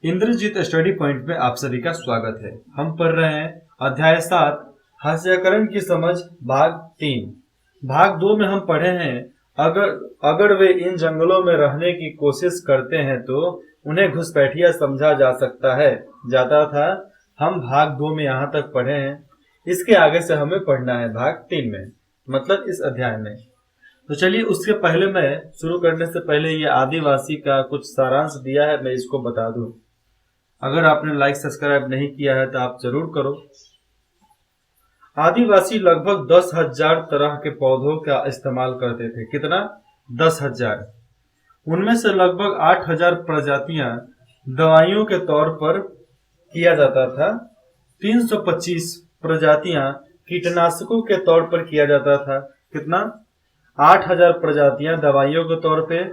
Indrajit study point में आप सभी का स्वागत है। हम पढ़ रहे हैं अध्याय 7 हास्यकरण की समझ भाग 3। भाग 2 में हम पढ़े हैं अगर वे इन जंगलों में रहने की कोशिश करते हैं तो उन्हें घुसपैठिया समझा जा सकता है जाता था। हम भाग 2 में यहाँ तक पढ़े हैं। इसके आगे से हमें पढ़ना है भाग 3 में, मतलब इस अध्याय में। तो चलिए, उसके पहले मैं शुरू करने से पहले ये आदिवासी का कुछ सारांश दिया है, मैं इसको बता दूं। अगर आपने लाइक सब्सक्राइब नहीं किया है तो आप जरूर करो। आदिवासी लगभग 10,000 तरह के पौधों का इस्तेमाल करते थे। कितना? 10,000। उनमें से लगभग 8,000 प्रजातियां दवाइयों के तौर पर किया जाता था। 325 प्रजातियां कीटनाशकों के तौर पर किया जाता था। कितना? 8,000 प्रजातियां दवाइयों के तौर पे,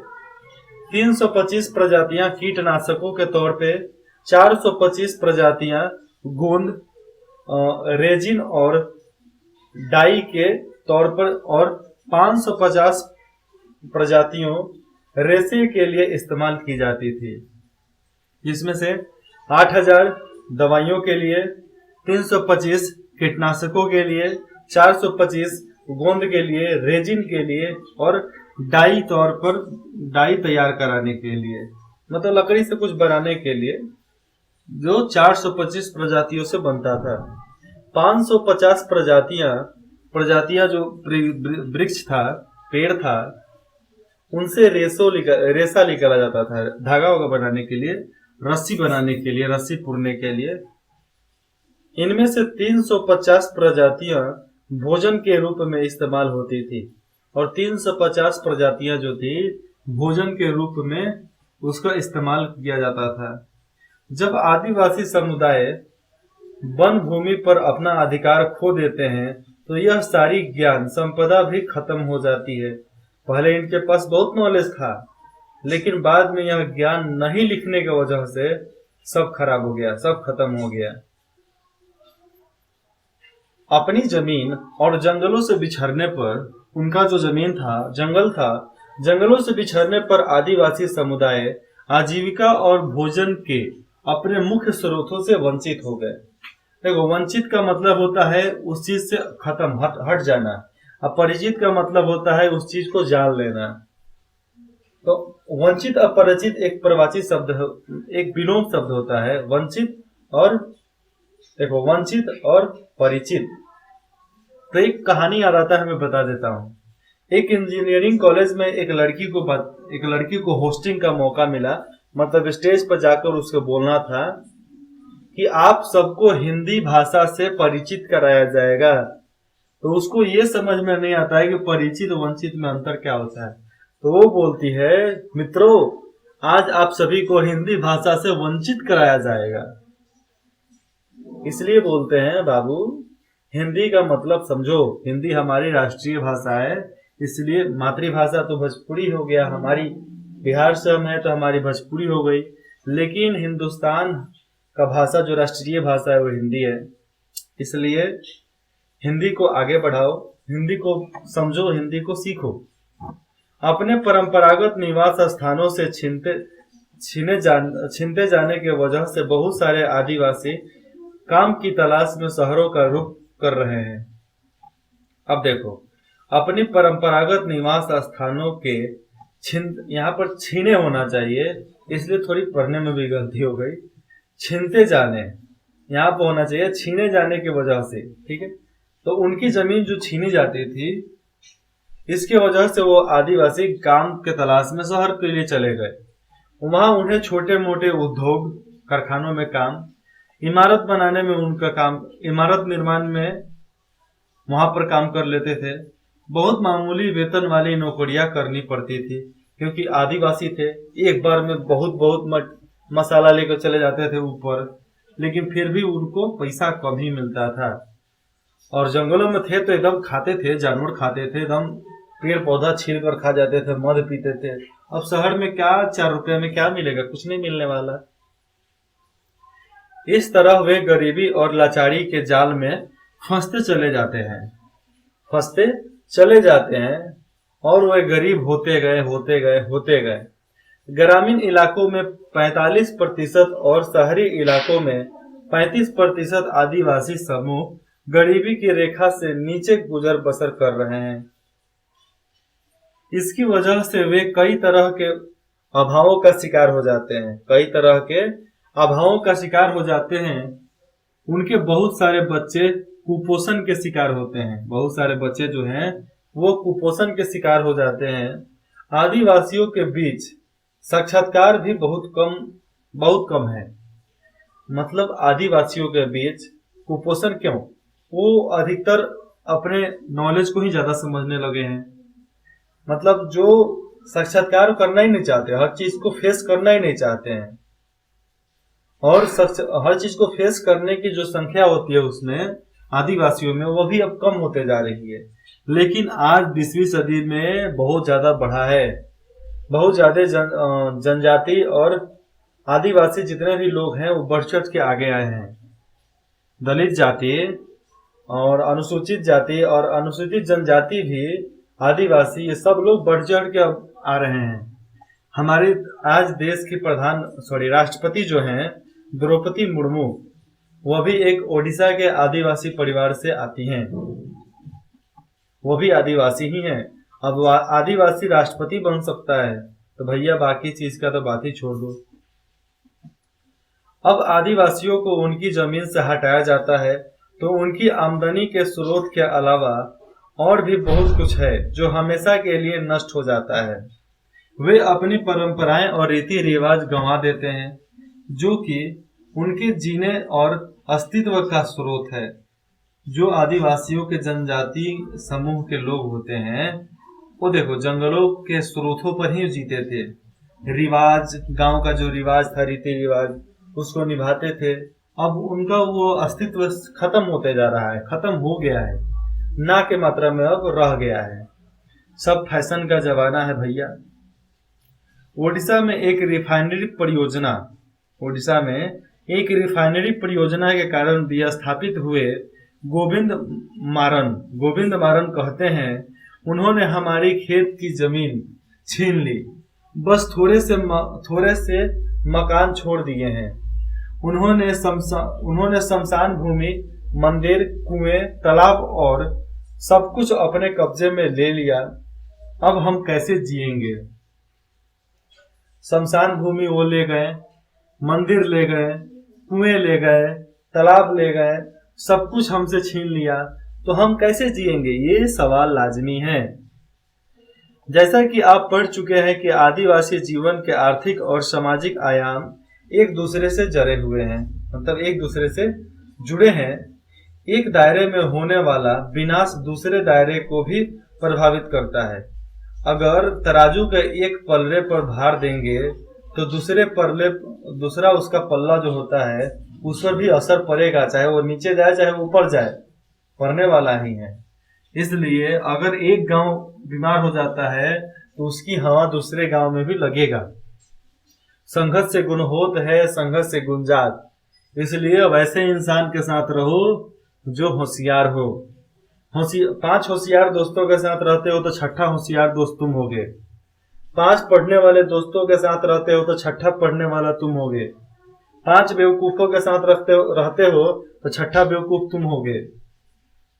325 प्रजातियां कीटनाशकों के तौर पे, 425 प्रजातियां गोंद, रेजिन और डाई के तौर पर और 550 प्रजातियों रेशे के लिए इस्तेमाल की जाती थी। जिसमें से 8,000 दवाइयों के लिए, 325 कीटनाशकों के लिए, 425 गोंद के लिए, रेजिन के लिए और डाई तौर पर डाई तैयार कराने के लिए, मतलब लकड़ी से कुछ बनाने के लिए, जो 425 प्रजातियों से बनता था। 550 प्रजातियां जो वृक्ष था, पेड़ था, उनसे रेशा निकाला जाता था धागा बनाने के लिए, रस्सी बनाने के लिए, रस्सी पुरने के लिए। इनमें से 350 प्रजातियां भोजन के रूप में इस्तेमाल होती थी और 350 प्रजातियां जो थी भोजन के रूप में उसका इस्तेमाल किया जाता था। जब आदिवासी समुदाय वन भूमि पर अपना अधिकार खो देते हैं तो यह सारी ज्ञान संपदा भी खत्म हो जाती है। पहले इनके पास बहुत नॉलेज था, लेकिन बाद में यह ज्ञान नहीं लिखने की वजह से सब खराब हो गया, सब खत्म हो गया। अपनी जमीन और जंगलों से बिछड़ने पर, उनका जो जमीन था, जंगल था, जंगलों से बिछड़ने पर आदिवासी समुदाय आजीविका और भोजन के अपने मुख्य स्रोतों से वंचित हो गए। देखो, वंचित का मतलब होता है उस चीज से खत्म, हट जाना। अपरिचित का मतलब होता है उस चीज को जान लेना। तो वंचित अपरिचित एक प्रवाची शब्द, एक विलोम शब्द होता है। वंचित और देखो, वंचित और परिचित। तो एक कहानी याद आता है, मैं बता देता हूँ। एक इंजीनियरिंग कॉलेज में एक लड़की को होस्टिंग का मौका मिला, मतलब स्टेज पर जाकर उसको बोलना था कि आप सबको हिंदी भाषा से परिचित कराया जाएगा। तो उसको ये समझ में नहीं आता है कि परिचित वंचित में अंतर क्या होता है। तो वो बोलती है, मित्रों, आज आप सभी को हिंदी भाषा से वंचित कराया जाएगा। इसलिए बोलते हैं बाबू, हिंदी का मतलब समझो। हिंदी हमारी राष्ट्रीय भाषा है, इसलिए मातृभाषा तो भोजपुरी हो गया, हमारी बिहार से हम है तो हमारी भोजपुरी हो गई, लेकिन हिंदुस्तान का भाषा जो राष्ट्रीय भाषा है वो हिंदी है। इसलिए हिंदी को आगे बढ़ाओ, हिंदी को समझो, हिंदी को सीखो। अपने परंपरागत निवास स्थानों से छीनते जाने के वजह से बहुत सारे आदिवासी काम की तलाश में शहरों का रुख कर रहे हैं। अब देखो, अपनी परंपरागत निवास स्थानों के यहाँ पर छीने होना चाहिए, इसलिए थोड़ी पढ़ने में भी गलती हो गई। छीनते जाने यहाँ पर होना चाहिए, छीने जाने की वजह से, ठीक है। तो उनकी जमीन जो छीनी जाती थी, इसके वजह से वो आदिवासी काम के तलाश में शहर के लिए चले गए। वहां उन्हें छोटे मोटे उद्योग कारखानों में काम, इमारत बनाने में उनका काम, इमारत निर्माण में वहां पर काम कर लेते थे। बहुत मामूली वेतन वाली नौकरियां करनी पड़ती थी, क्योंकि आदिवासी थे। एक बार में बहुत मसाला लेकर चले जाते थे ऊपर, लेकिन फिर भी उनको पैसा कम ही मिलता था। और जंगलों में थे तो एकदम खाते थे, जानवर खाते थे, एकदम पेड़ पौधा छील कर खा जाते थे, मध पीते थे। अब शहर में क्या, 4 रुपए में क्या मिलेगा? कुछ नहीं मिलने वाला। इस तरह वे गरीबी और लाचारी के जाल में फंसते चले जाते हैं और वे गरीब होते गए। ग्रामीण इलाकों में 45% और शहरी इलाकों में 35% आदिवासी समूह गरीबी की रेखा से नीचे गुजर बसर कर रहे हैं। इसकी वजह से वे कई तरह के अभावों का शिकार हो जाते हैं, कई तरह के अभावों का शिकार हो जाते हैं। उनके बहुत सारे बच्चे कुपोषण के शिकार होते हैं, बहुत सारे बच्चे जो हैं वो कुपोषण के शिकार हो जाते हैं। आदिवासियों के बीच साक्षात्कार भी बहुत कम है। मतलब आदिवासियों के बीच कुपोषण क्यों? वो अधिकतर अपने नॉलेज को ही ज्यादा समझने लगे हैं। मतलब जो साक्षात्कार करना ही नहीं चाहते, हर चीज को फेस करना ही नहीं चाहते हैं, और हर चीज को फेस करने की जो संख्या होती है उसमें आदिवासियों में वो भी अब कम होते जा रही है। लेकिन आज 20वीं सदी में बहुत ज्यादा बढ़ा है। बहुत ज्यादा जनजाति और आदिवासी जितने भी लोग हैं वो बढ़ चढ़ के आगे आए हैं। दलित जाति और अनुसूचित जाति और अनुसूचित जनजाति भी, आदिवासी, ये सब लोग बढ़ चढ़ के अब आ रहे हैं। हमारे आज देश की राष्ट्रपति जो हैं द्रौपदी मुर्मू, वह भी एक ओडिशा के आदिवासी परिवार से आती हैं, वो भी आदिवासी ही हैं। अब आदिवासी राष्ट्रपति बन सकता है तो भैया बाकी चीज का तो बात ही छोड़ दो। अब आदिवासियों को उनकी जमीन से हटाया जाता है तो उनकी आमदनी के स्रोत के अलावा और भी बहुत कुछ है जो हमेशा के लिए नष्ट हो जाता है। वे अपनी परंपराएं और रीति रिवाज गंवा देते हैं जो कि उनके जीने और अस्तित्व का स्रोत है। जो आदिवासियों के जनजाति समूह के लोग होते हैं वो देखो जंगलों के स्रोतों पर ही जीते थे। रिवाज, गांव का जो रिवाज था, रीति रिवाज, उसको निभाते थे। अब उनका वो अस्तित्व खत्म होते जा रहा है, खत्म हो गया है, ना के मात्रा में अब रह गया है। सब फैशन का जमाना है भैया। ओडिशा में एक रिफाइनरी परियोजना के कारण विस्थापित हुए गोविंद मारन कहते हैं, उन्होंने हमारी खेत की जमीन छीन ली, बस थोड़े से मकान छोड़ दिए हैं। उन्होंने शमशान भूमि, मंदिर, कुएं, तालाब और सब कुछ अपने कब्जे में ले लिया। अब हम कैसे जिएंगे? शमशान भूमि वो ले गए, मंदिर ले गए, कुएं ले गए, तालाब ले गए, सब कुछ हमसे छीन लिया, तो हम कैसे जिएंगे? ये सवाल लाजमी है। जैसा कि आप पढ़ चुके हैं कि आदिवासी जीवन के आर्थिक और सामाजिक आयाम एक दूसरे से जड़े हुए हैं, मतलब एक दूसरे से जुड़े हैं। एक दायरे में होने वाला विनाश दूसरे दायरे को भी प्रभावित करता है। अगर तराजू के एक पल्ले पर भार देंगे तो दूसरा उसका पल्ला जो होता है उस पर भी असर पड़ेगा, चाहे वो नीचे जाए चाहे ऊपर जाए, पड़ने वाला ही है। इसलिए अगर एक गांव बीमार हो जाता है तो उसकी हवा दूसरे गांव में भी लगेगा। संघर्ष से गुण होत है, संघर्ष से गुण जात। इसलिए वैसे इंसान के साथ रहो जो होशियार हो। 5 होशियार दोस्तों के साथ रहते हो तो छठा होशियार दोस्त तुम होगे। 5 पढ़ने वाले दोस्तों के साथ रहते हो तो छठा पढ़ने वाला तुम होगे। 5 बेवकूफों के साथ रहते हो तो छठा बेवकूफ तुम होगे।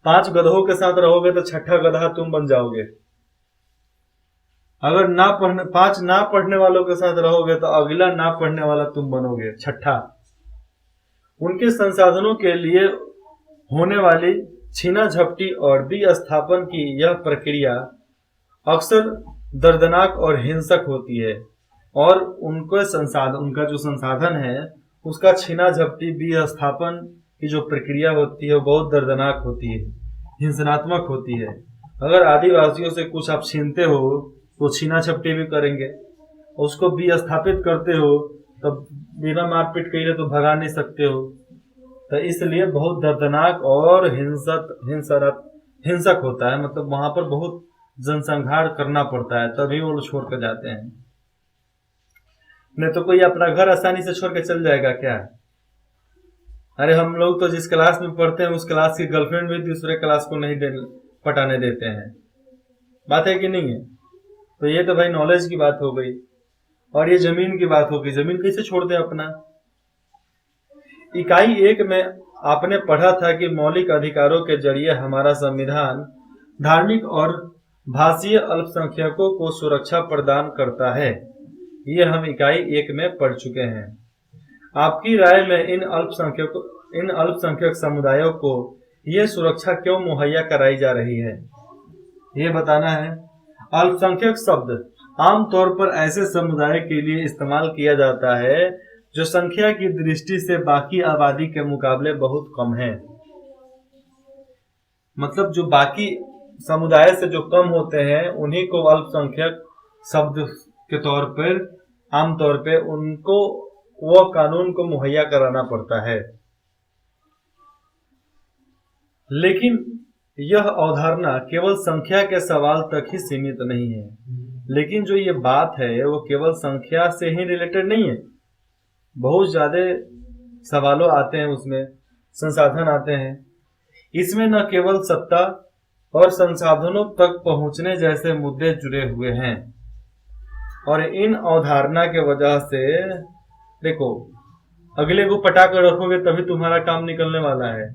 5 गधों के साथ रहोगे तो छठा गधा तुम बन जाओगे। अगर 5 ना पढ़ने वालों के साथ रहोगे तो अगला ना पढ़ने वाला तुम बनोगे, छठा। उनके संसाधनों के लिए होने वाली छीना झपटी और विस्थापन की यह प्रक्रिया अक्सर दर्दनाक और हिंसक होती है, और उनका जो संसाधन है उसका छीना झपटी विस्थापन की जो प्रक्रिया होती है वो बहुत दर्दनाक होती है, हिंसनात्मक होती है। अगर आदिवासियों से कुछ आप छीनते हो तो छीना झपटी भी करेंगे, उसको विस्थापित करते हो तो बिना मारपीट किए तो भगा नहीं सकते हो। तो इसलिए बहुत दर्दनाक और हिंसक होता है। मतलब वहां पर बहुत जनसंहार करना पड़ता है, तभी वो लोग छोड़ कर जाते हैं। नहीं तो कोई अपना घर आसानी से छोड़ के चल जाएगा क्या? अरे हम लोग तो जिस क्लास में पढ़ते हैं उस क्लास की गर्लफ्रेंड भी दूसरे क्लास को नहीं पटाने देते हैं। बात है कि नहीं है? तो ये तो भाई नॉलेज की बात हो गई। और ये जमीन की बात होगी, जमीन कैसे छोड़ दे अपना। इकाई 1 में आपने पढ़ा था कि मौलिक अधिकारों के जरिए हमारा संविधान धार्मिक और भाषीय अल्पसंख्यकों को सुरक्षा प्रदान करता है। ये हम इकाई 1 में पढ़ चुके हैं। आपकी राय में इन अल्पसंख्यक समुदायों को ये सुरक्षा क्यों मुहैया कराई जा रही है, ये बताना है। अल्पसंख्यक शब्द आमतौर पर ऐसे समुदाय के लिए इस्तेमाल किया जाता है जो संख्या की दृष्टि से बाकी आबादी के मुकाबले बहुत कम है। मतलब जो बाकी समुदाय से जो कम होते हैं उन्हीं को अल्पसंख्यक शब्द के तौर पर आमतौर पे उनको वह कानून को मुहैया कराना पड़ता है। लेकिन यह अवधारणा केवल संख्या के सवाल तक ही सीमित नहीं है। लेकिन जो ये बात है वो केवल संख्या से ही रिलेटेड नहीं है, बहुत ज्यादा सवालों आते हैं, उसमें संसाधन आते हैं। इसमें न केवल सत्ता और संसाधनों तक पहुंचने जैसे मुद्दे जुड़े हुए हैं। और इन अवधारणा के वजह से देखो, अगले को पटा कर रखोगे तभी तुम्हारा काम निकलने वाला है।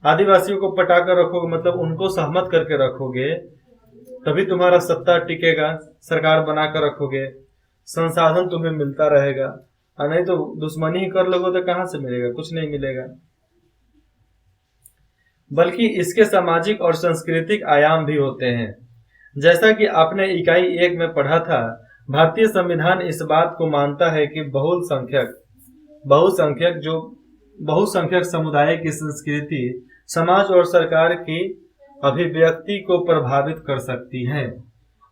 आदिवासियों को पटा कर रखोगे मतलब उनको सहमत करके रखोगे तभी तुम्हारा सत्ता टिकेगा, सरकार बना कर रखोगे, संसाधन तुम्हें मिलता रहेगा। और नहीं तो दुश्मनी ही कर लोगे तो कहां से मिलेगा, कुछ नहीं मिलेगा। बल्कि इसके सामाजिक और सांस्कृतिक आयाम भी होते हैं। जैसा कि आपने इकाई 1 में पढ़ा था, भारतीय संविधान इस बात को मानता है कि बहुसंख्यक समुदाय की संस्कृति समाज और सरकार की अभिव्यक्ति को प्रभावित कर सकती है।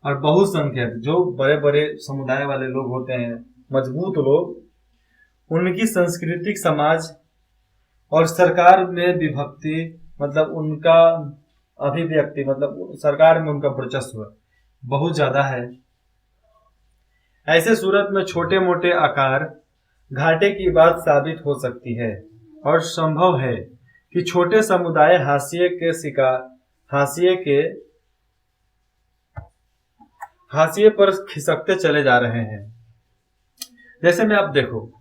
और बहुसंख्यक जो बड़े बड़े समुदाय वाले लोग होते हैं, मजबूत लोग, उनकी सांस्कृतिक समाज और सरकार में विभक्ति मतलब उनका अभिव्यक्ति मतलब सरकार में उनका वर्चस्व बहुत ज्यादा है। ऐसे सूरत में छोटे मोटे आकार घाटे की बात साबित हो सकती है और संभव है कि छोटे समुदाय हाशिए पर खिसकते चले जा रहे हैं। जैसे में आप देखो,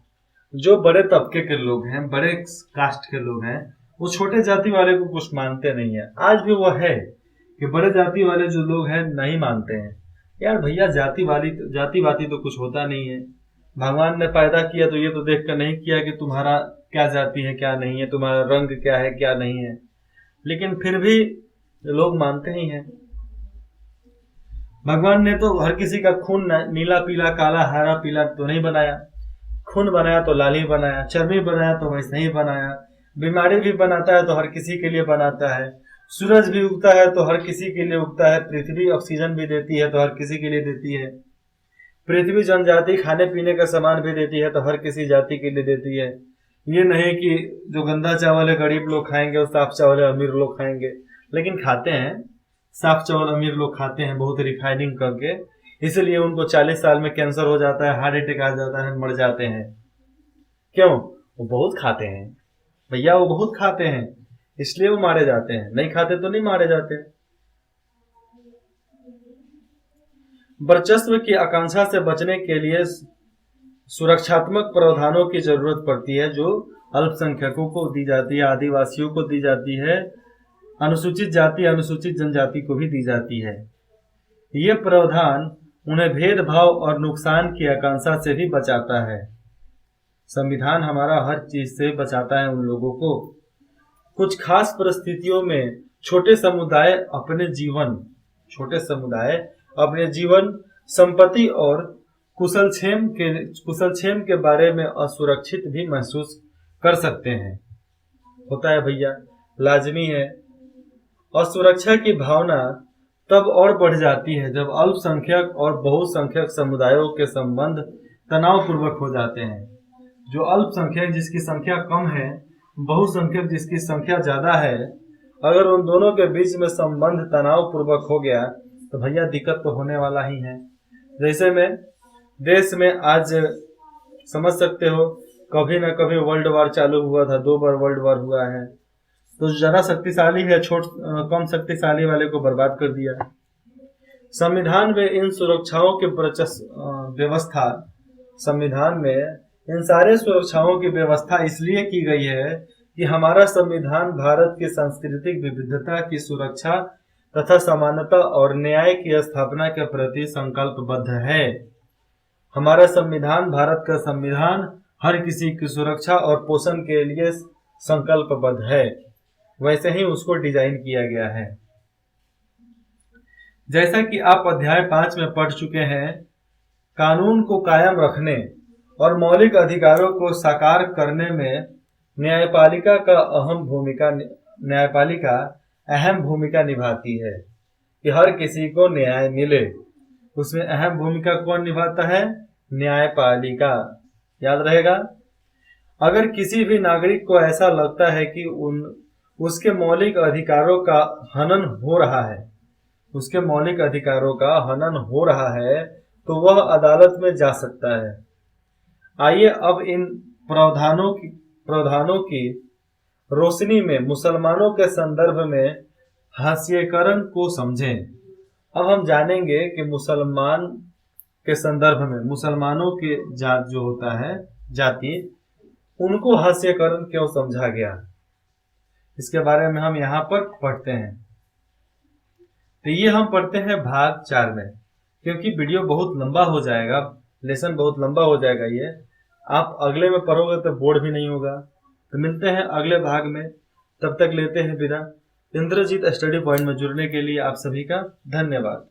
जो बड़े तबके के लोग हैं, बड़े कास्ट के लोग हैं, वो छोटे जाति वाले को कुछ मानते नहीं है। आज भी वो है कि बड़े जाति वाले जो लोग हैं नहीं मानते हैं। यार भैया, जाति वाती तो कुछ होता नहीं है। भगवान ने पैदा किया तो ये तो देख कर नहीं किया कि तुम्हारा क्या जाति है क्या नहीं है, तुम्हारा रंग क्या है क्या नहीं है। लेकिन फिर भी लोग मानते ही हैं। भगवान ने तो हर किसी का खून नीला पीला काला हरा पीला तो नहीं बनाया। खून बनाया तो लाल ही बनाया, चर्बी बनाया तो वैसे ही बनाया, बीमारी भी बनाता है तो हर किसी के लिए बनाता है, सूरज भी उगता है तो हर किसी के लिए उगता है, पृथ्वी ऑक्सीजन भी देती है तो हर किसी के लिए देती है, पृथ्वी जनजाति खाने पीने का सामान भी देती है तो हर किसी जाति के लिए देती है। ये नहीं कि जो गंदा चावल है गरीब लोग खाएंगे और साफ चावल है अमीर लोग खाएंगे। लेकिन खाते हैं, साफ चावल अमीर लोग खाते हैं बहुत रिफाइनिंग करके, इसलिए उनको 40 साल में कैंसर हो जाता है, हार्ट अटैक आ जाता है, मर जाते हैं। क्यों? वो बहुत खाते हैं भैया, वो बहुत खाते हैं इसलिए वो मारे जाते हैं। नहीं खाते तो नहीं मारे जाते। वर्चस्व की आकांक्षा से बचने के लिए सुरक्षात्मक प्रावधानों की जरूरत पड़ती है जो अल्पसंख्यकों को दी जाती है, आदिवासियों को दी जाती है, अनुसूचित जाति अनुसूचित जनजाति को भी दी जाती है। ये प्रावधान उन्हें भेदभाव और नुकसान की आकांक्षा से भी बचाता है। संविधान हमारा हर चीज से बचाता है उन लोगों को। कुछ खास परिस्थितियों में छोटे समुदाय अपने जीवन संपत्ति और कुशलक्षेम के बारे में असुरक्षित भी महसूस कर सकते हैं। होता है भैया, लाजमी है। असुरक्षा की भावना तब और बढ़ जाती है जब अल्पसंख्यक और बहुसंख्यक समुदायों के संबंध तनावपूर्वक हो जाते हैं। जो अल्पसंख्यक जिसकी संख्या कम है, बहुसंख्यक जिसकी संख्या ज्यादा है, अगर उन दोनों के बीच में संबंध तनावपूर्वक हो गया तो भैया दिक्कत तो होने वाला ही है। जैसे में देश में आज समझ सकते हो, कभी ना कभी वर्ल्ड वार चालू हुआ था, 2 बार वर्ल्ड वार हुआ है। तो ज्यादा शक्तिशाली है कम शक्तिशाली वाले को बर्बाद कर दिया। संविधान में इन सुरक्षाओं की व्यवस्था संविधान में इन सारे सुरक्षाओं की व्यवस्था इसलिए की गई है कि हमारा संविधान भारत की सांस्कृतिक विविधता की सुरक्षा तथा समानता और न्याय की स्थापना के प्रति संकल्पबद्ध है। हमारा संविधान, भारत का संविधान, हर किसी की सुरक्षा और पोषण के लिए संकल्पबद्ध है। वैसे ही उसको डिजाइन किया गया है। जैसा कि आप अध्याय 5 में पढ़ चुके हैं, कानून को कायम रखने और मौलिक अधिकारों को साकार करने में न्यायपालिका अहम भूमिका निभाती है कि हर किसी को न्याय मिले। उसमें अहम भूमिका कौन निभाता है? न्यायपालिका। याद रहेगा। अगर किसी भी नागरिक को ऐसा लगता है कि उसके मौलिक अधिकारों का हनन हो रहा है, तो वह अदालत में जा सकता है। आइए अब इन प्रावधानों की रोशनी में मुसलमानों के संदर्भ में हास्यकरण को समझें। अब हम जानेंगे कि मुसलमान के संदर्भ में मुसलमानों की जात जो होता है, जाति, उनको हास्यकरण क्यों समझा गया, इसके बारे में हम यहाँ पर पढ़ते हैं। तो ये हम पढ़ते हैं भाग 4 में, क्योंकि वीडियो बहुत लंबा हो जाएगा, लेसन बहुत लंबा हो जाएगा। ये आप अगले में पढ़ोगे तो बोर्ड भी नहीं होगा। तो मिलते हैं अगले भाग में, तब तक लेते हैं विदा। इंद्रजीत स्टडी पॉइंट में जुड़ने के लिए आप सभी का धन्यवाद।